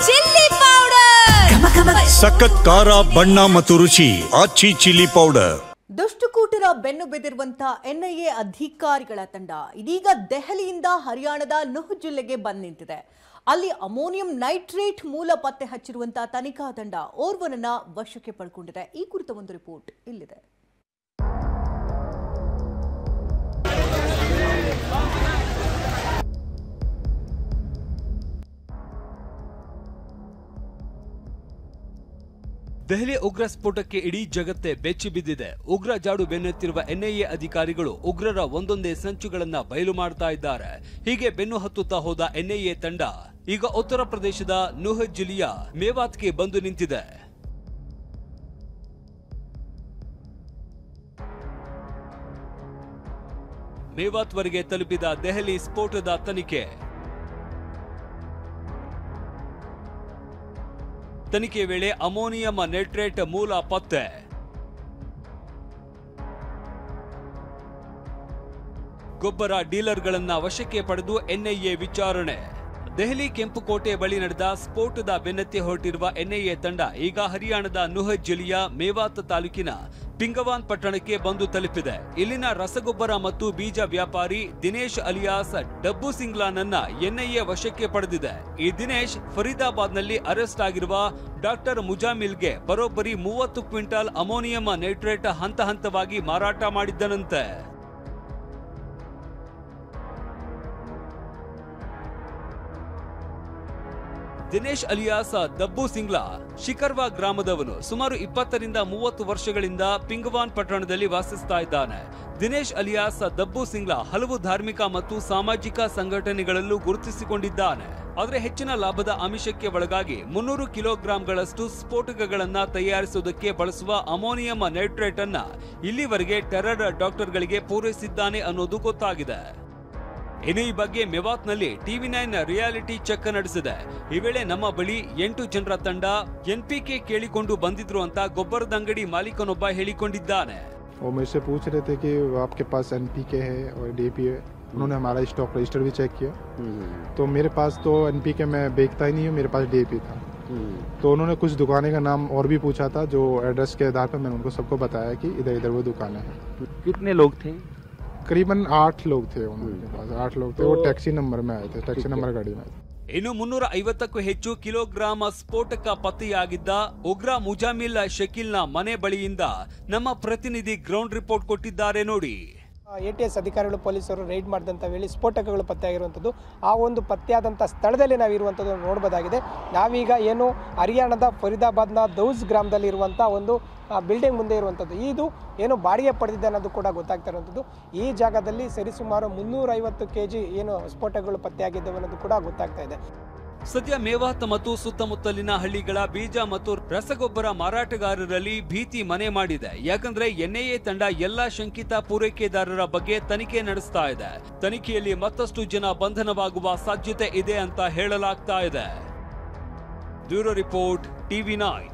Chilli powder ಸಖತ್ ಖಾರ ಬಣ್ಣ ಮತ್ತು ರುಚಿ ಆಚಿ ಚಿಲ್ಲಿ ಪೌಡರ್. ದುಷ್ಟಕೂಟರ ಬೆನ್ನು ಬಿದ್ದಿರುವಂತ ಎನ್ಐಎ ಅಧಿಕಾರಿಗಳ ತಂಡ ಇದೀಗ ದೆಹಲಿಯಿಂದ ಹರಿಯಾಣದ ನುಹ್ ಜಿಲ್ಲೆಗೆ ಬಂದು ನಿಂತಿದೆ. ಅಲ್ಲಿ ಅಮೋನಿಯಂ ನೈಟ್ರೇಟ್ ಮೂಲ ಪತ್ತೆ ಹಚ್ಚಿರುವಂತಹ ತನಿಖಾ ತಂಡ ಓರ್ವನನ್ನ ವಶಕ್ಕೆ ಪಡ್ಕೊಂಡಿದೆ. ಈ ಕುರಿತ ಒಂದು ರಿಪೋರ್ಟ್ ಇಲ್ಲಿದೆ. ದೆಹಲಿ ಉಗ್ರ ಸ್ಫೋಟಕ್ಕೆ ಇಡೀ ಜಗತ್ತೇ ಬೆಚ್ಚಿ ಬಿದ್ದಿದೆ. ಉಗ್ರ ಜಾಡು ಬೆನ್ನತ್ತಿರುವ ಎನ್ಐಎ ಅಧಿಕಾರಿಗಳು ಉಗ್ರರ ಒಂದೊಂದೇ ಸಂಚುಗಳನ್ನ ಬಯಲು ಮಾಡ್ತಾ ಇದ್ದಾರೆ. ಹೀಗೆ ಬೆನ್ನು ಹತ್ತುತ್ತಾ ಹೋದ ಎನ್ಐಎ ತಂಡ ಈಗ ಉತ್ತರ ಪ್ರದೇಶದ ನುಹ್ ಜಿಲ್ಲೆಯ ಮೇವಾತ್ಗೆ ಬಂದು ನಿಂತಿದೆ. ಮೇವಾತ್ವರೆಗೆ ತಲುಪಿದ ದೆಹಲಿ ಸ್ಫೋಟದ ತನಿಖೆ ವೇಳೆ ಅಮೋನಿಯಂ ನೈಟ್ರೇಟ್ ಮೂಲ ಪತ್ತೆ. ಗೊಬ್ಬರ ಡೀಲರ್ಗಳನ್ನ ವಶಕ್ಕೆ ಪಡೆದು ಎನ್ಐಎ ವಿಚಾರಣೆ. ದೆಹಲಿ ಕೆಂಪುಕೋಟೆ ಬಳಿ ನಡೆದ ಸ್ಫೋಟದ ಬೆನ್ನತ್ತಿ ಹೊರಟಿರುವ ಎನ್ಐಎ ತಂಡ ಈಗ ಹರಿಯಾಣದ ನುಹ್ ಜಿಲ್ಲೆಯ ಮೇವಾತ್ ತಾಲೂಕಿನ ಪಿಂಗವಾನ್ ಪಟ್ಟಣಕ್ಕೆ ಬಂದು ತಲುಪಿದೆ. ಇಲ್ಲಿನ ರಸಗೊಬ್ಬರ ಮತ್ತು ಬೀಜ ವ್ಯಾಪಾರಿ ದಿನೇಶ್ ಅಲಿಯಾಸ್ ಡಬ್ಬು ಸಿಂಗ್ಲಾನನ್ನ ಎನ್ಐಎ ವಶಕ್ಕೆ ಪಡೆದಿದೆ. ಈ ದಿನೇಶ್ ಫರೀದಾಬಾದ್ನಲ್ಲಿ ಅರೆಸ್ಟ್ ಆಗಿರುವ ಡಾಕ್ಟರ್ ಮುಜಾಮಿಲ್ಗೆ ಬರೋಬ್ಬರಿ 30 ಕ್ವಿಂಟಾಲ್ ಅಮೋನಿಯಂ ನೈಟ್ರೇಟ್ ಹಂತ ಹಂತವಾಗಿ ಮಾರಾಟ ಮಾಡಿದ್ದನಂತೆ. ದಿನೇಶ್ ಅಲಿಯಾಸ್ ದಬ್ಬು ಸಿಂಗ್ಲಾ ಶಿಕರ್ವಾ ಗ್ರಾಮದವನು. ಸುಮಾರು 20 ರಿಂದ 30 ವರ್ಷಗಳಿಂದ ಪಿಂಗವಾನ್ ಪಟ್ಟಣದಲ್ಲಿ ವಾಸಿಸ್ತಾ ಇದ್ದಾನೆ. ದಿನೇಶ್ ಅಲಿಯಾಸ್ ದಬ್ಬು ಸಿಂಗ್ಲಾ ಹಲವು ಧಾರ್ಮಿಕ ಮತ್ತು ಸಾಮಾಜಿಕ ಸಂಘಟನೆಗಳಲ್ಲೂ ಗುರುತಿಸಿಕೊಂಡಿದ್ದಾನೆ. ಆದರೆ ಹೆಚ್ಚಿನ ಲಾಭದ ಆಮಿಷಕ್ಕೆ ಒಳಗಾಗಿ 300 ಕಿಲೋಗ್ರಾಂಗಳಷ್ಟು ಸ್ಫೋಟಕಗಳನ್ನ ತಯಾರಿಸುವುದಕ್ಕೆ ಬಳಸುವ ಅಮೋನಿಯಂ ನೈಟ್ರೇಟ್ ಅನ್ನ ಇಲ್ಲಿವರೆಗೆ ಟೆರರ್ ಡಾಕ್ಟರ್ಗಳಿಗೆ ಪೂರೈಸಿದ್ದಾನೆ ಅನ್ನೋದು ಗೊತ್ತಾಗಿದೆ. ಇನ್ನು ಈ ಬಗ್ಗೆ ಮೇವಾತ್ನಲ್ಲಿ TV9 ರಿಯಾಲಿಟಿ ಚೆಕ್ ನಡೆಸಿದೆ. ಈ ವೇಳೆ ನಮ್ಮ ಬಳಿ 8 ಜನರ ತಂಡ ಎನ್ಪಿಕೆ ಕೇಳಿಕೊಂಡು ಬಂದಿದ್ರು ಅಂತ ಗೊಬ್ಬರದ ಅಂಗಡಿ ಮಾಲೀಕನೊಬ್ಬ ಹೇಳಿಕೊಂಡಿದ್ದಾನೆ. वो मुझसे पूछ रहे थे कि आपके पास एनपीके है और डीएपी है. उन्होंने हमारा स्टॉक रजिस्टर भी चेक किया तो मेरे पास तो एनपीके मैं बेचता ही नहीं हूँ, मेरे पास डीएपी था. तो उन्होंने कुछ दुकानें का नाम और भी पूछा था, जो एड्रेस के आधार पर मैंने उनको सबको बताया कि इधर इधर वो दुकानें हैं. कितने लोग थे? करीबन 8 लोग थे उनके पास. 8 लोग थे. वो टैक्सी नंबर में आए थे, टैक्सी नंबर गाड़ी में. ಇನ್ನು 350ಕ್ಕೂ ಹೆಚ್ಚು ಕಿಲೋಗ್ರಾಂ ಸ್ಫೋಟಕ ಪತ್ತೆಯಾಗಿದ್ದ ಉಗ್ರ ಮುಜಾಮಿಲ್ ಶಕೀಲ್ನ ಮನೆ ಬಳಿಯಿಂದ ನಮ್ಮ ಪ್ರತಿನಿಧಿ ಗ್ರೌಂಡ್ ರಿಪೋರ್ಟ್ ಕೊಟ್ಟಿದ್ದಾರೆ ನೋಡಿ. ATS ಅಧಿಕಾರಿಗಳು ಪೊಲೀಸರು ರೈಡ್ ಮಾಡಿದಂಥ ವೇಳೆ ಸ್ಫೋಟಕಗಳು ಪತ್ತೆಯಾಗಿರುವಂಥದ್ದು. ಆ ಒಂದು ಪತ್ತೆಯಾದಂಥ ಸ್ಥಳದಲ್ಲಿ ನಾವಿರುವಂಥದ್ದು ನೋಡಬಹುದಾಗಿದೆ. ನಾವೀಗ ಏನು ಹರಿಯಾಣದ ಫರೀದಾಬಾದ್ನ ದೌಜ್ ಗ್ರಾಮದಲ್ಲಿ ಇರುವಂಥ ಒಂದು ಬಿಲ್ಡಿಂಗ್ ಮುಂದೆ ಇರುವಂಥದ್ದು. ಇದು ಏನು ಬಾಡಿಗೆ ಪಡೆದಿದೆ ಅನ್ನೋದು ಕೂಡ ಗೊತ್ತಾಗ್ತಾ ಇರುವಂಥದ್ದು. ಈ ಜಾಗದಲ್ಲಿ ಸರಿಸುಮಾರು 350 kg ಏನು ಸ್ಫೋಟಕಗಳು ಪತ್ತೆಯಾಗಿದ್ದಾವೆ ಅನ್ನೋದು ಕೂಡ ಗೊತ್ತಾಗ್ತಾ ಇದೆ. ಸದ್ಯ ಮೇವಾತ್ ಮತ್ತು ಸುತ್ತಮುತ್ತಲಿನ ಹಳ್ಳಿಗಳ ಬೀಜ ಮತ್ತು ರಸಗೊಬ್ಬರ ಮಾರಾಟಗಾರರಲ್ಲಿ ಭೀತಿ ಮನೆ ಮಾಡಿದೆ. ಯಾಕಂದ್ರೆ ಎನ್ಐಎ ತಂಡ ಎಲ್ಲಾ ಶಂಕಿತ ಪೂರೈಕೆದಾರರ ಬಗ್ಗೆ ತನಿಖೆ ನಡೆಸ್ತಾ ಇದೆ. ತನಿಖೆಯಲ್ಲಿ ಮತ್ತಷ್ಟು ಜನ ಬಂಧನವಾಗುವ ಸಾಧ್ಯತೆ ಇದೆ ಅಂತ ಹೇಳಲಾಗ್ತಾ ಇದೆ. Bureau report TV9.